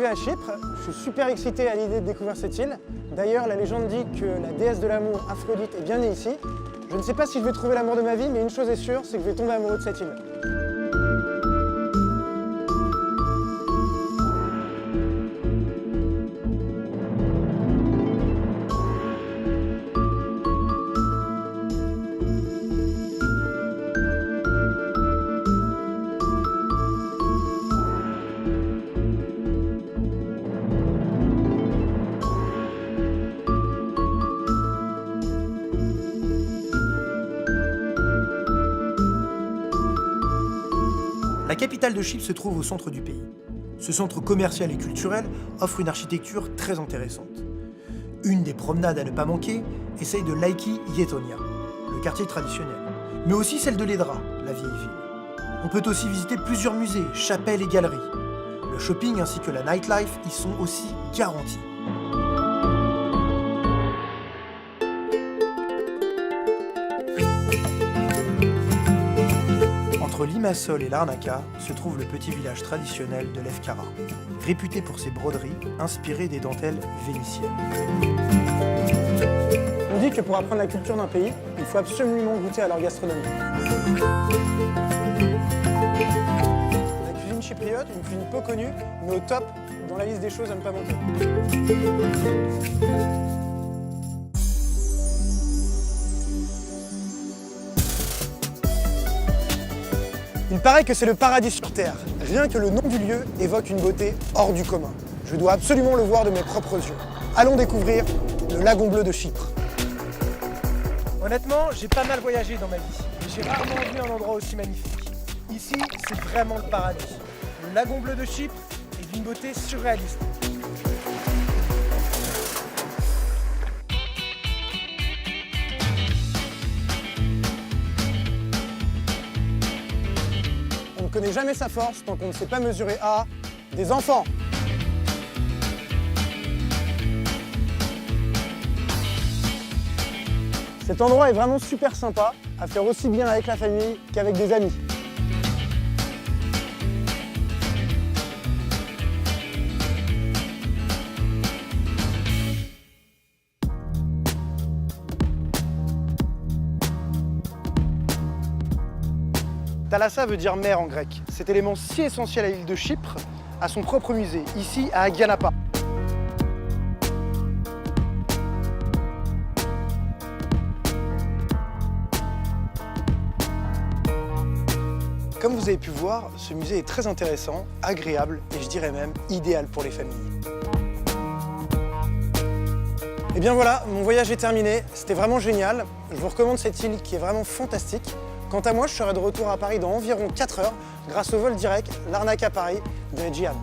arrivé à Chypre, je suis super excité à l'idée de découvrir cette île. D'ailleurs, la légende dit que la déesse de l'amour, Aphrodite, est bien née ici. Je ne sais pas si je vais trouver l'amour de ma vie, mais une chose est sûre, c'est que je vais tomber amoureux de cette île. La capitale de Chypre se trouve au centre du pays. Ce centre commercial et culturel offre une architecture très intéressante. Une des promenades à ne pas manquer est celle de Laiki Yetonia, le quartier traditionnel, mais aussi celle de Ledra, la vieille ville. On peut aussi visiter plusieurs musées, chapelles et galeries. Le shopping ainsi que la nightlife y sont aussi garantis. Entre Limassol et Larnaca se trouve le petit village traditionnel de Lefkara, réputé pour ses broderies inspirées des dentelles vénitiennes. On dit que pour apprendre la culture d'un pays, il faut absolument goûter à leur gastronomie. La cuisine chypriote, une cuisine peu connue, mais au top dans la liste des choses à ne pas manquer. Il paraît que c'est le paradis sur Terre. Rien que le nom du lieu évoque une beauté hors du commun. Je dois absolument le voir de mes propres yeux. Allons découvrir le lagon bleu de Chypre. Honnêtement, j'ai pas mal voyagé dans ma vie, mais j'ai rarement vu un endroit aussi magnifique. Ici, c'est vraiment le paradis. Le lagon bleu de Chypre est d'une beauté surréaliste. On ne connaît jamais sa force tant qu'on ne sait pas mesurer à des enfants. Cet endroit est vraiment super sympa, à faire aussi bien avec la famille qu'avec des amis. Thalassa veut dire mer en grec. Cet élément si essentiel à l'île de Chypre a son propre musée, ici à Agianapa. Comme vous avez pu voir, ce musée est très intéressant, agréable et je dirais même idéal pour les familles. Et bien voilà, mon voyage est terminé, c'était vraiment génial. Je vous recommande cette île qui est vraiment fantastique. Quant à moi, je serai de retour à Paris dans environ 4 heures grâce au vol direct Larnaca-Paris de Aegean.